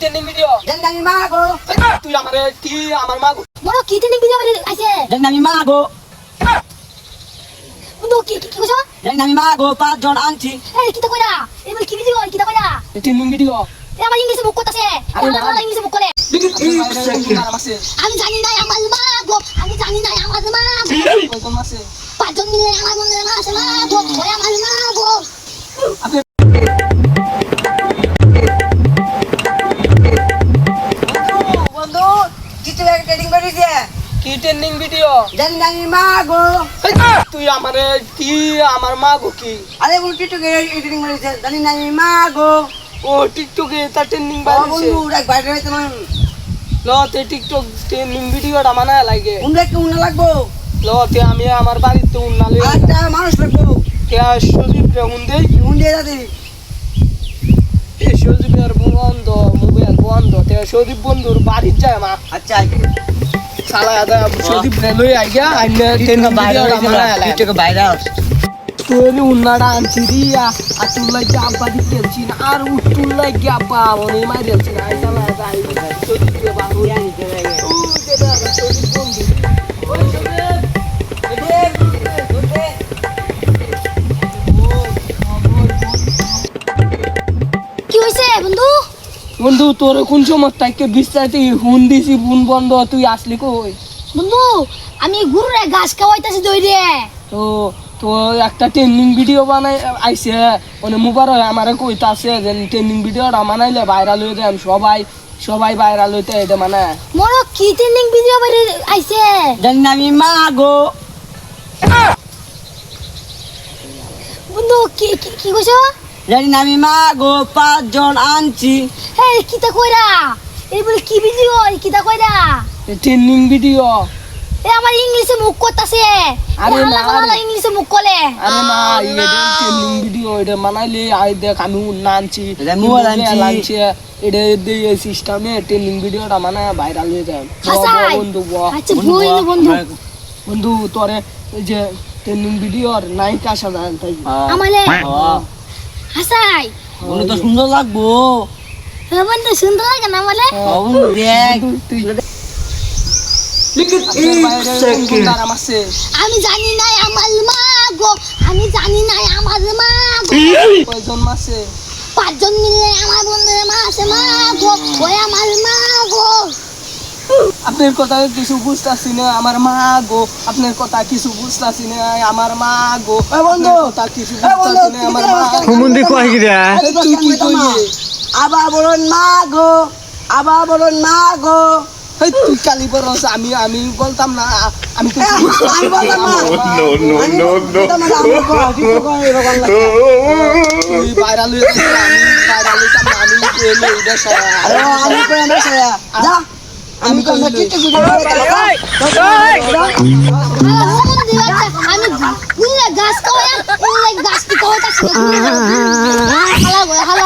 Trending video জানি আমি মাগো তুই আমারে কি আমার মা বড় কি ট্রেনিং ভিডিও আছে জানি আমি মাগো বন্ধু কি কি কইছো জানি আমি মাগো 5 জন আনছি এই কি তো কইরা এই কি ভিডিও কি তো কইরা ট্রেন্ডিং ভিডিও এই আমার ইংলিশে মুখ করতেছে আমার ইংলিশে মুখ করে আমি জানি না আমার মা গো আমি জানি না আমার মা কয়জন আছে পাঁচজন মিলে আমার মনে আছে মা গো ওই আমার মা গো বন্ধু কিছু একটা ট্রেডিং করে দিছে কি ট্রেন্ডিং ভিডিও জানি আমি মাগো তুই আমারে কি আমার মা গো কি আরে বন্ধু টিকটকে ট্রেডিং করে দিছে জানি আমি মাগো ও টিকটকে তা ট্রেন্ডিং ও বানাইছে বন্ধু এক বাইরে হইতে মান ল তে টিকটক ট্রেন্ডিং ভিডিওটা বানায় লাগে উনলে কি উনা লাগবো ল তে আমি আমার বাড়িতে উন্নালে আরেকটা মানুষ লাগবো কে সজীব রে উন্দেই উনলে দাদি এই সজীবের বন্ধ মোবাইল বন্ধ তে সজীব বন্ধুর বাড়ি যায় মা আচ্ছা সালা আদা সজীব রে লই আইয়া আইনে ট্রেন্ডিং ভিডিওটা বানায় লাগে টিকটকে বাইরে তুই উন্নাটা আনছি রিয়া আর তুই লাগে আব্বা দিতে আনছি না আর তুই লাগে আব্বা মনে মারি আনছি না আই সালা আদা আই সজীব রে বাবু আই ও যেটা সজীব বন্ধু ওই সজীব কি হইছে বন্ধু বন্ধু তোর কোন সময় তাইকে বিস্তারিত হুন দিছি হুন বন্ধ তুই আসলি কই বন্ধু আমি গুরুরে ঘাস খাওয়াইতাছি দইরে তো তো একটা ট্রেন্ডিং ভিডিও বানাই আইছে মানে মুবার আমার কইতাছে যে ট্রেন্ডিং ভিডিওটা বানাইলে ভাইরাল হয়ে যায় সবাই সবাই ভাইরাল হইতে এটা মানে মোর কি ট্রেনিং ভিডিও বাইরে আইছে জানি আমি মাগো বন্ধু কি কি কি কইছো জানি আমি মাগো 5 জন আনছি এই কিতা কইরা এই বলে কি ভিডিও এই কিতা কইরা ট্রেন্ডিং ভিডিও এ আমার ইংলিশে মুখ করতেছে আরে না, আরে। ইংলিশে মুখ করে আরে না এটা ট্রেন্ডিং ভিডিও এটা বানাইলে আই দেখ আমি উন্না আনছি এটা মোবাইল আনছি। এটা দিয়ে সিস্টেমে ট্রেন্ডিং ভিডিওটা মানে ভাইরাল হয়ে যায় হাসাই বন্ধু আচ্ছা বই বন্ধু বন্ধু তোরে এই যে ট্রেন্ডিং ভিডিওর নায়িকা সাজান তাই আমালে হাসাই বন্ধু তো সুন্দর লাগবো বন্ধু সুন্দর লাগে না আমালে বন্ধু দেখ তুই আমি জানি না আমার মা গো আমি জানি না আমার মা গো কয়জন মাসে পাঁচজন মিলে আমার বন্ধুর মা আছে মা গো ওই আমার মা গো আপনার কথা কিছু বুঝতাছি না আমার মা গো আপনার কথা কিছু বুঝতাছি না আমার মা গো বন্ধু কথা কিছু বুঝতাছি না আমার মা হুমুন্দি কয় কি রে তুই কি কইলি আবার বলুন মাগো আবার বলুন মাগো এই তুই কালি বরস আমি আমি বলতাম না আমি তো আমি বললাম না no তুই ভাইরাল হয়ে গেছিস আমি ভাইরাল হইতাম না আমি এলে এটা আমি কই না সায়া যা আমি কই না টিকটক ভিডিও আমি গুলে গাছ খাওয়া গাছ কি খাওয়া হালা